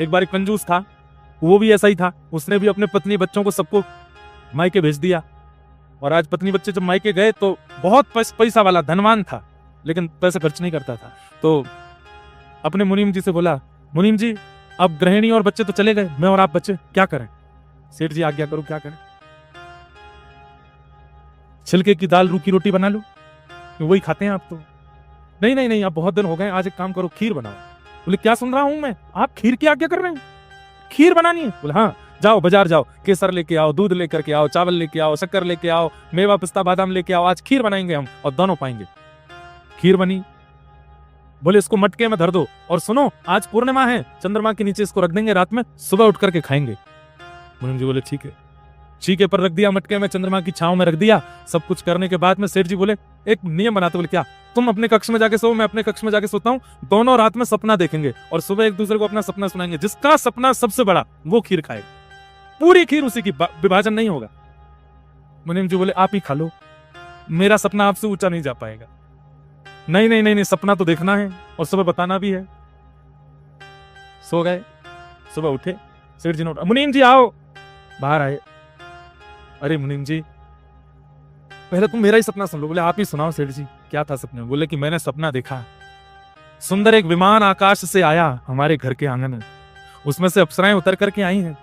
एक बार एक कंजूस था, वो भी ऐसा ही था, उसने भी अपने पत्नी बच्चों को सबको मायके भेज दिया। और आज पत्नी बच्चे जब मायके गए तो बहुत पैसा वाला धनवान था, लेकिन पैसे खर्च नहीं करता था। तो अपने मुनीम जी से बोला, मुनीम जी अब गृहिणी और बच्चे तो चले गए, मैं और आप बच्चे, क्या करें? सेठ जी आज्ञा करो, क्या करें? छिलके की दाल रूखी रोटी बना लो, वही खाते हैं आप तो। नहीं नहीं नहीं, अब बहुत दिन हो गए, आज एक काम करो, खीर बनाओ। बोले क्या सुन रहा हूं मैं, आप खीर की आज्ञा कर रहे हैं? खीर बनानी है? बोले हाँ, जाओ बाजार जाओ, केसर लेके आओ, दूध लेकर के आओ, चावल लेके आओ, शक्कर लेके आओ, मेवा पिस्ता बादाम लेके आओ, आज खीर बनाएंगे हम और दोनों पाएंगे। खीर बनी। बोले इसको मटके में धर दो, और सुनो आज पूर्णिमा है, चंद्रमा के नीचे इसको रख देंगे, रात में सुबह उठ करके खाएंगे। मुनीम जी बोले ठीक है। चीके पर रख दिया, मटके में, चंद्रमा की छांव में रख दिया। सब कुछ करने के बाद में सेठ जी बोले एक नियम बनाते, बोले क्या? तुम अपने कक्ष में जाके सो, मैं अपने कक्ष में जाके सोता हूँ, दोनों रात में सपना देखेंगे और सुबह एक दूसरे को अपना सपना सुनाएंगे, जिसका सपना सबसे बड़ा वो खीर खाएगा, पूरी खीर उसी की, विभाजन नहीं होगा। मुनीम जी बोले आप ही खा लो, मेरा सपना आपसे ऊंचा नहीं जा पाएगा। नहीं नहीं नहीं नहीं, सपना तो देखना है और सुबह बताना भी है। सो गए, सुबह उठे, सेठ जी ने उठा, मुनीम जी आओ। बाहर आए, अरे मुनीम जी पहले तुम मेरा ही सपना सुन लो। बोले आप ही सुनाओ सेठ जी, क्या था सपने में? बोले कि मैंने सपना देखा, सुंदर एक विमान आकाश से आया हमारे घर के आंगन में, उसमें से अप्सराएं उतर करके आई हैं,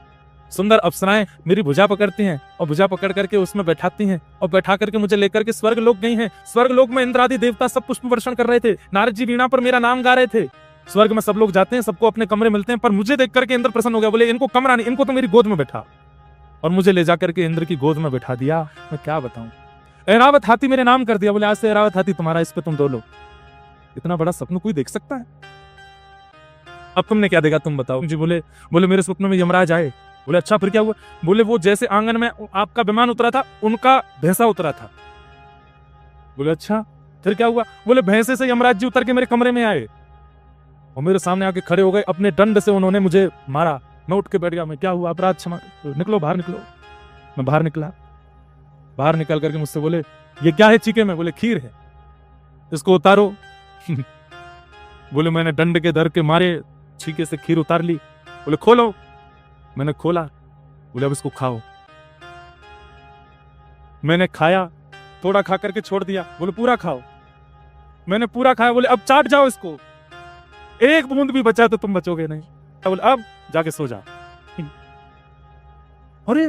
सुंदर अप्सराएं मेरी भुजा पकड़ती हैं और भुजा पकड़ करके उसमें बैठाती हैं और बैठा करके मुझे लेकर के स्वर्ग लोक गई हैं। स्वर्ग लोक में इंद्र आदि देवता सब पुष्प वर्षण कर रहे थे, नारद जी वीणा पर मेरा नाम गा रहे थे। स्वर्ग में सब लोग जाते हैं, सबको अपने कमरे मिलते हैं, पर मुझे देख करके इंद्र प्रसन्न हो गया। बोले इनको कमरा नहीं, इनको तो मेरी गोद में बैठा, और मुझे ले जाकर के इंद्र की गोद में बैठा दिया। मैं क्या बताऊं, ऐरावत हाथी मेरे नाम कर दिया। बोले आज से ऐरावत हाथी तुम्हारा, इस पे तुम दो लो। इतना बड़ा सपना कोई देख सकता है? अब तुमने क्या देखा तुम बताओ जी? बोले मेरे स्वप्न में यमराज आए। बोले अच्छा फिर क्या हुआ? बोले वो जैसे आंगन में आपका विमान उतरा था, उनका भैंसा उतरा था। बोले अच्छा फिर क्या हुआ? बोले भैंसे से यमराज जी उतर के मेरे कमरे में आए और मेरे सामने आके खड़े हो गए, अपने दंड से उन्होंने मुझे मारा। मैं उठ के बैठ गया, मैं क्या हुआ, अपराध क्षमा, निकलो बाहर निकलो। मैं बाहर निकला, बाहर निकल करके मुझसे बोले ये क्या है चीके में? बोले खीर है, इसको उतारो। बोले मैंने दंड के धर के मारे, चीके से खीर उतार ली। बोले खोलो, मैंने खोला। बोले अब इसको खाओ। मैंने खाया, थोड़ा खा करके छोड़ दिया। बोले पूरा खाओ। मैंने पूरा खाया। बोले अब चाट जाओ इसको, एक बूंद भी बचा तो तुम बचोगे नहीं। बोले अब जाके सो जाओ। अरे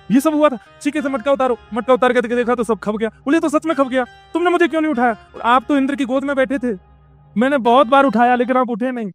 ये सब हुआ था, चीके से मटका उतारो, मटका उतार के देखा तो सब खप गया। बोले तो सच में खप गया, तुमने मुझे क्यों नहीं उठाया? आप तो इंद्र की गोद में बैठे थे, मैंने बहुत बार उठाया लेकिन आप उठे नहीं।